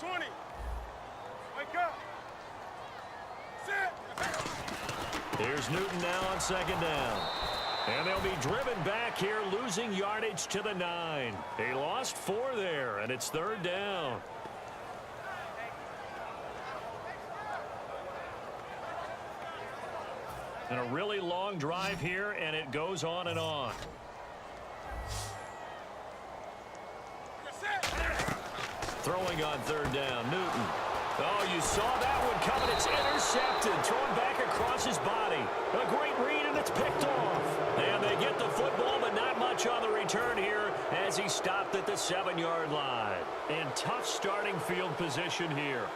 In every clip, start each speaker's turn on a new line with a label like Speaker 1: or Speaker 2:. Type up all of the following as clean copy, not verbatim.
Speaker 1: 20. Wake up. Sit.
Speaker 2: Here's Newton now on second down. And they'll be driven back here, losing yardage to the 9. He lost 4 there, and it's third down. And a really long drive here, and it goes on and on. Throwing on third down, Newton. Oh, you saw that one coming. It's intercepted, thrown back across his body. A great read, and it's picked off. And they get the football, but not much on the return here as he stopped at the 7-yard line. And tough starting field position here.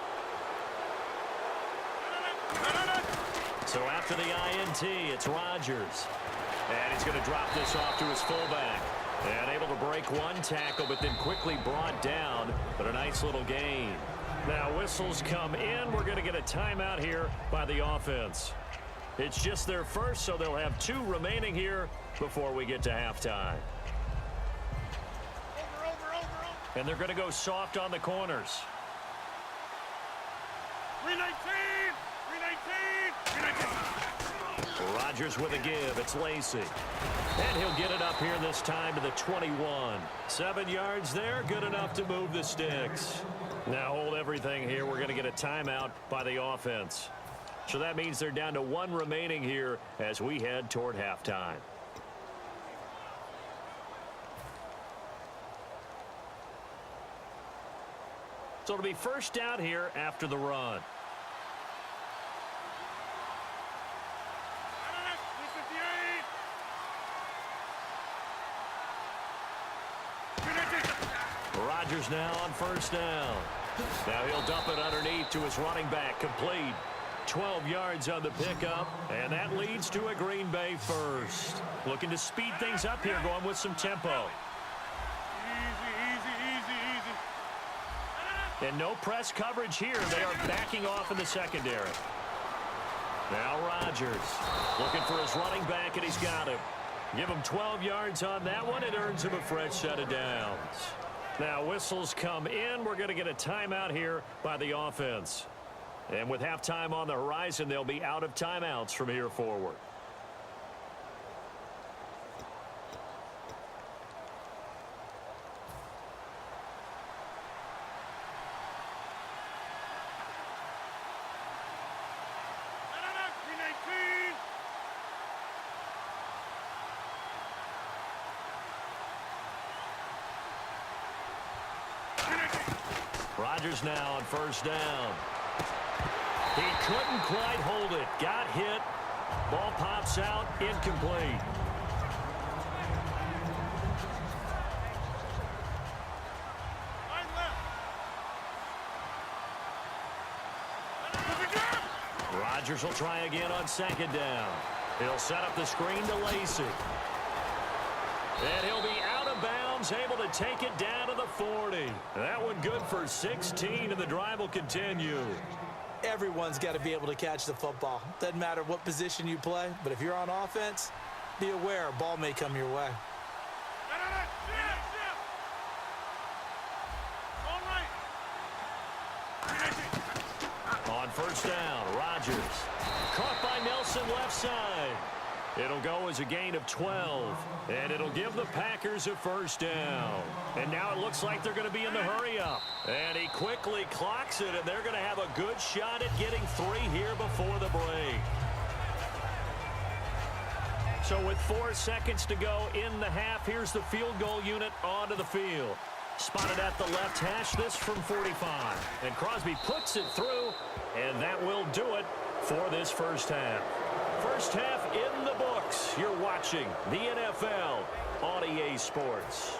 Speaker 2: So after the INT, it's Rodgers. And he's going to drop this off to his fullback. And able to break one tackle, but then quickly brought down. But a nice little gain. Now whistles come in. We're going to get a timeout here by the offense. It's just their first, so they'll have 2 remaining here before we get to halftime. And they're going to go soft on the corners.
Speaker 1: 319! 319! 319!
Speaker 2: Rodgers with a give. It's Lacy. And he'll get it up here this time to the 21. 7 yards there. Good enough to move the sticks. Now hold everything here. We're going to get a timeout by the offense. So that means they're down to 1 remaining here as we head toward halftime. So it'll be first down here after the run. Rodgers now on first down. Now he'll dump it underneath to his running back. Complete. 12 yards on the pickup, and that leads to a Green Bay first. Looking to speed things up here, going with some tempo.
Speaker 1: Easy.
Speaker 2: And no press coverage here. They are backing off in the secondary. Now Rodgers looking for his running back, and he's got him. Give him 12 yards on that one. It earns him a fresh set of downs. Now whistles come in. We're going to get a timeout here by the offense. And with halftime on the horizon, they'll be out of timeouts from here forward. Rodgers now on first down. He couldn't quite hold it. Got hit. Ball pops out. Incomplete. Rodgers will try again on second down. He'll set up the screen to Lacy. And he'll be out of bounds, able to take it down to the 40. That one good for 16, and the drive will continue.
Speaker 3: Everyone's got to be able to catch the football. Doesn't matter what position you play, but if you're on offense, be aware a ball may come your way.
Speaker 2: On first down, Rodgers. Caught by Nelson left side. It'll go as a gain of 12, and it'll give the Packers a first down. And now it looks like they're going to be in the hurry-up. And he quickly clocks it, and they're going to have a good shot at getting 3 here before the break. So with 4 seconds to go in the half, here's the field goal unit onto the field. Spotted at the left hash, this from 45. And Crosby puts it through, and that will do it for this first half. First half in the books. You're watching the NFL on EA Sports.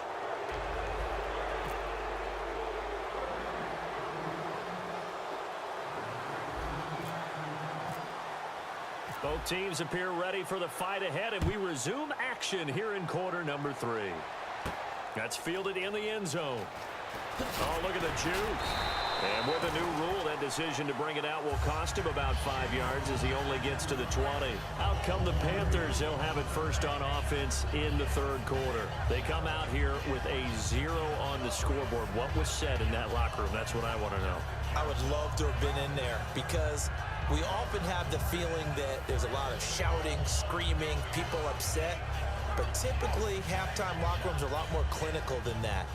Speaker 2: Both teams appear ready for the fight ahead, and we resume action here in quarter number 3. That's fielded in the end zone. Oh, look at the juke. And with a new rule, that decision to bring it out will cost him about 5 yards as he only gets to the 20. Out come the Panthers. They'll have it first on offense in the third quarter. They come out here with a 0 on the scoreboard. What was said in that locker room? That's what I want to know.
Speaker 3: I would love to have been in there because we often have the feeling that there's a lot of shouting, screaming, people upset. But typically, halftime locker rooms are a lot more clinical than that.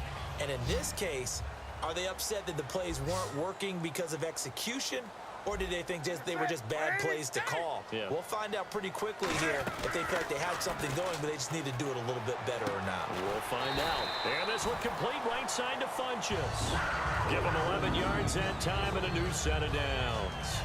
Speaker 3: And in this case, are they upset that the plays weren't working because of execution? Or did they think they were just bad plays to call?
Speaker 2: Yeah.
Speaker 3: We'll find out pretty quickly here if they felt they had something going, but they just need to do it a little bit better or not.
Speaker 2: We'll find out. And this one complete right side to Funchess. Give them 11 yards that time and a new set of downs.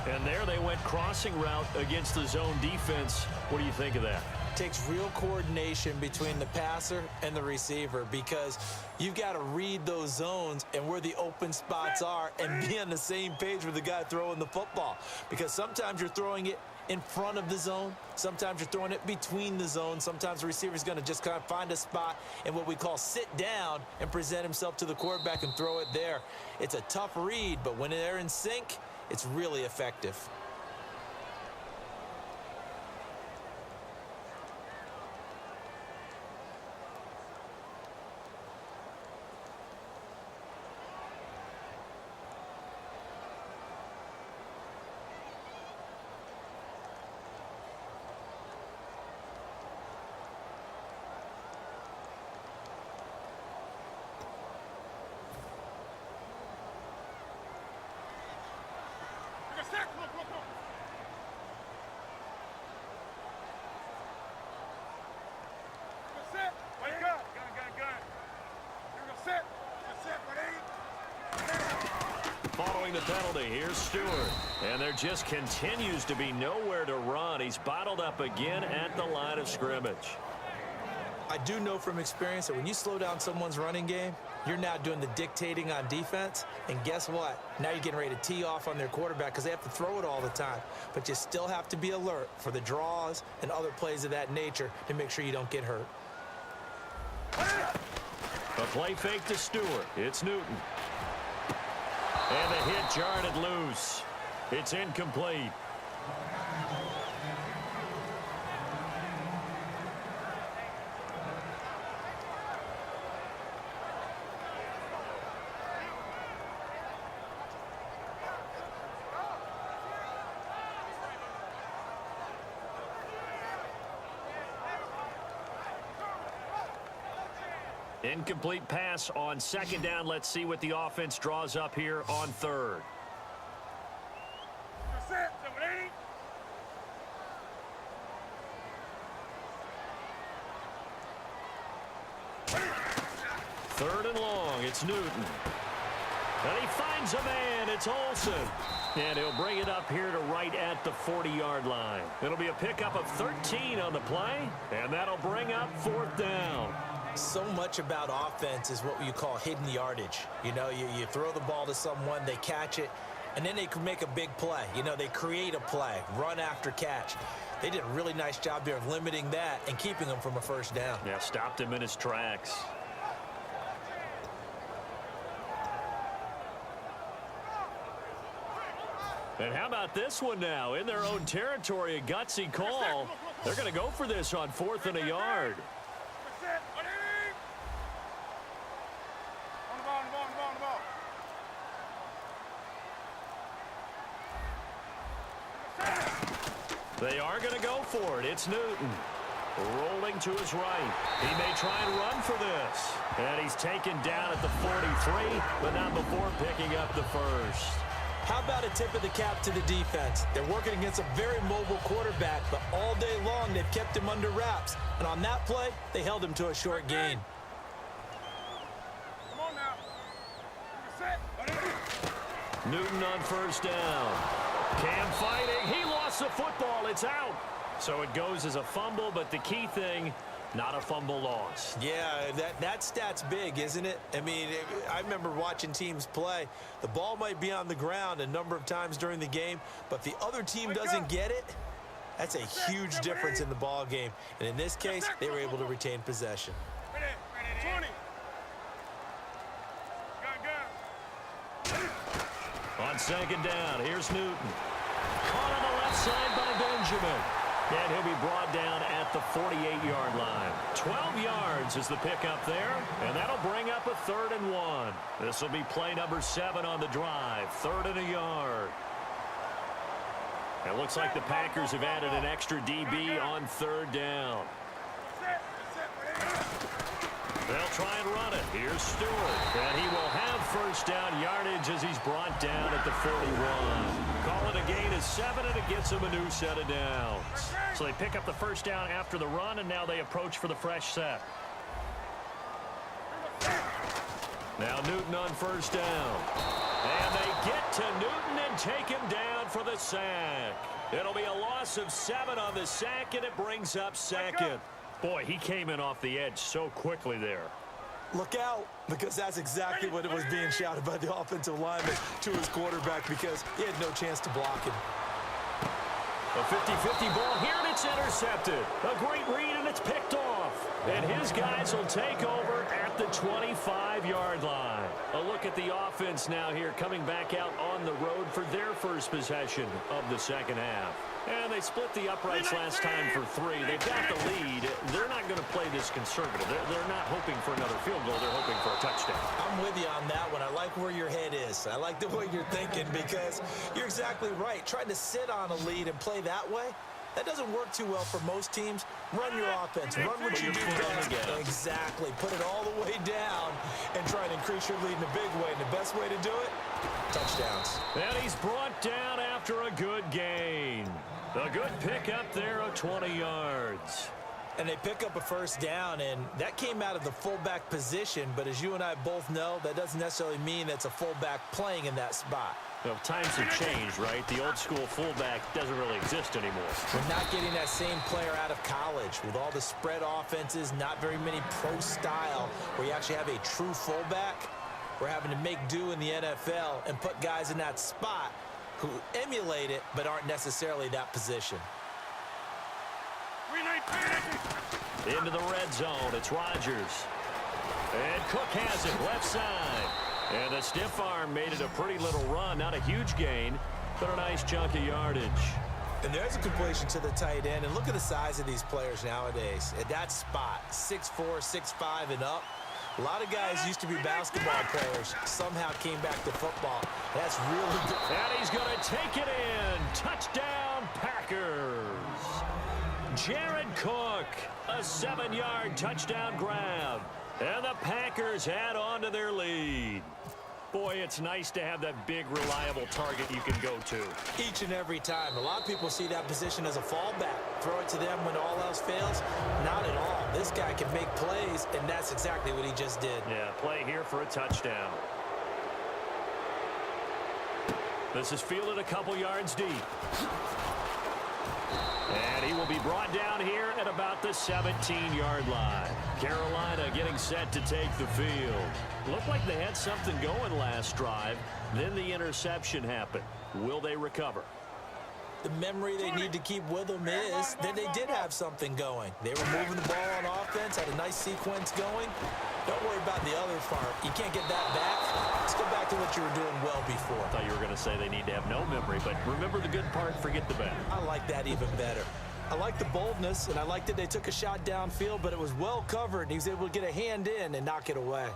Speaker 2: And there they went crossing route against the zone defense. What do you think of that?
Speaker 3: Takes real coordination between the passer and the receiver because you've got to read those zones and where the open spots are and be on the same page with the guy throwing the football. Because sometimes you're throwing it in front of the zone. Sometimes you're throwing it between the zones. Sometimes the receiver's going to just kind of find a spot and what we call sit down and present himself to the quarterback and throw it there. It's a tough read, but when they're in sync, it's really effective.
Speaker 2: Following the penalty, here's Stewart. And there just continues to be nowhere to run. He's bottled up again at the line of scrimmage.
Speaker 3: I do know from experience that when you slow down someone's running game, you're now doing the dictating on defense. And guess what? Now you're getting ready to tee off on their quarterback because they have to throw it all the time. But you still have to be alert for the draws and other plays of that nature to make sure you don't get hurt.
Speaker 2: A play fake to Stewart. It's Newton. And the hit jarred it loose. It's incomplete. Incomplete pass on second down. Let's see what the offense draws up here on third. Third and long. It's Newton. And he finds a man. It's Olsen. And he'll bring it up here to right at the 40-yard line. It'll be a pickup of 13 on the play. And that'll bring up fourth down.
Speaker 3: So much about offense is what you call hidden yardage. You know, you throw the ball to someone, they catch it, and then they can make a big play. You know, they create a play, run after catch. They did a really nice job there of limiting that and keeping him from a first down.
Speaker 2: Yeah, stopped him in his tracks. And how about this one now? In their own territory, a gutsy call. They're going to go for this on fourth and a yard. They are going to go for it. It's Newton. Rolling to his right. He may try and run for this. And he's taken down at the 43, but not before picking up the first.
Speaker 3: How about a tip of the cap to the defense? They're working against a very mobile quarterback, but all day long they've kept him under wraps. And on that play, they held him to a short gain.
Speaker 1: Come on now.
Speaker 2: Newton on first down. Cam fighting. He lost the football. It's out. So it goes as a fumble, but the key thing, not a fumble loss.
Speaker 3: Yeah, that stat's big, isn't it? I mean, I remember watching teams play. The ball might be on the ground a number of times during the game, but if the other team doesn't get it, that's a huge difference in the ball game. And in this case, they were able to retain possession.
Speaker 1: 20. Gun.
Speaker 2: On second down, here's Newton. Caught on the left side by Benjamin. And he'll be brought down at the 48-yard line. 12 yards is the pickup there, and that'll bring up a 3rd and 1. This will be play number 7 on the drive, 3rd and a yard. It looks like the Packers have added an extra DB on 3rd down. They'll try and run it. Here's Stewart. And he will have first down yardage as he's brought down at the 41. Call it a gain of 7, and it gets him a new set of downs. So they pick up the first down after the run, and now they approach for the fresh set. Now Newton on first down. And they get to Newton and take him down for the sack. It'll be a loss of 7 on the sack, and it brings up 2nd. Boy, he came in off the edge so quickly there.
Speaker 3: Look out, because that's exactly what it was being shouted by the offensive lineman to his quarterback, because he had no chance to block him.
Speaker 2: A 50-50 ball here, and it's intercepted. A great read, and it's picked off. And his guys will take over at the 25-yard line. A look at the offense now here, coming back out on the road for their first possession of the second half. And they split the uprights last time for 3. They've got the lead. They're not going to play this conservative. They're not hoping for another field goal. They're hoping for a touchdown.
Speaker 3: I'm with you on that one. I like where your head is. I like the way you're thinking, because you're exactly right. Trying to sit on a lead and play that way, that doesn't work too well for most teams. Run your offense. Run what you do best. Exactly. Put it all the way down and try and increase your lead in a big way. And the best way to do it, touchdowns.
Speaker 2: And he's brought down after a good gain. A good pickup there of 20 yards.
Speaker 3: And they pick up a first down, and that came out of the fullback position. But as you and I both know, that doesn't necessarily mean that's a fullback playing in that spot.
Speaker 2: Well, times have changed, right? The old school fullback doesn't really exist anymore.
Speaker 3: We're not getting that same player out of college. With all the spread offenses, not very many pro style where you actually have a true fullback. We're having to make do in the NFL and put guys in that spot who emulate it but aren't necessarily that position.
Speaker 2: Into the red zone, it's Rodgers. And Cook has it, left side. And the stiff arm made it a pretty little run. Not a huge gain, but a nice chunk of yardage.
Speaker 3: And there's a completion to the tight end. And look at the size of these players nowadays. At that spot, 6'4", 6'5", and up. A lot of guys used to be basketball players. Somehow came back to football. That's really good.
Speaker 2: And he's going to take it in. Touchdown, Packers. Jared Cook, a 7-yard touchdown grab. And the Packers add on to their lead. Boy, it's nice to have that big, reliable target you can go to.
Speaker 3: Each and every time. A lot of people see that position as a fallback. Throw it to them when all else fails. Not at all. This guy can make plays, and that's exactly what he just did.
Speaker 2: Yeah, play here for a touchdown. This is fielded a couple yards deep. And he will be brought down here at about the 17-yard line. Carolina getting set to take the field. Looked like they had something going last drive. Then the interception happened. Will they recover?
Speaker 3: The memory they need to keep with them is that they did have something going. They were moving the ball on offense, had a nice sequence going. Don't worry about the other part. You can't get that back. Let's go back to what you were doing well before.
Speaker 2: I thought you were going to say they need to have no memory, but remember the good part, forget the bad.
Speaker 3: I like that even better. I like the boldness, and I like that they took a shot downfield, but it was well covered, and he was able to get a hand in and knock it away.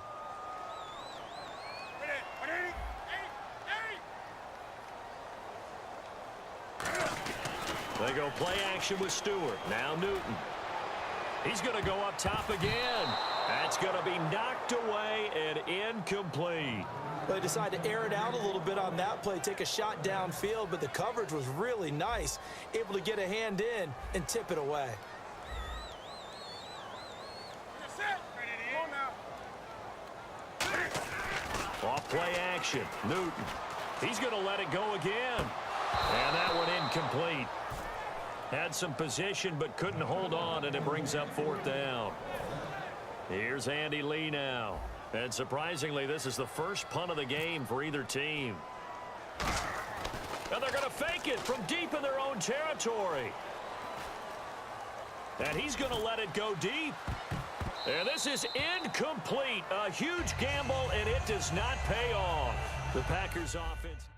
Speaker 2: They go play action with Stewart. Now Newton. He's going to go up top again. That's going to be knocked away and incomplete.
Speaker 3: They decided to air it out a little bit on that play, take a shot downfield, but the coverage was really nice. Able to get a hand in and tip it away.
Speaker 2: Off play action. Newton. He's going to let it go again. And that one incomplete. Had some position but couldn't hold on, and it brings up 4th down. Here's Andy Lee now. And surprisingly, this is the first punt of the game for either team. And they're going to fake it from deep in their own territory. And he's going to let it go deep. And this is incomplete. A huge gamble, and it does not pay off. The Packers offense.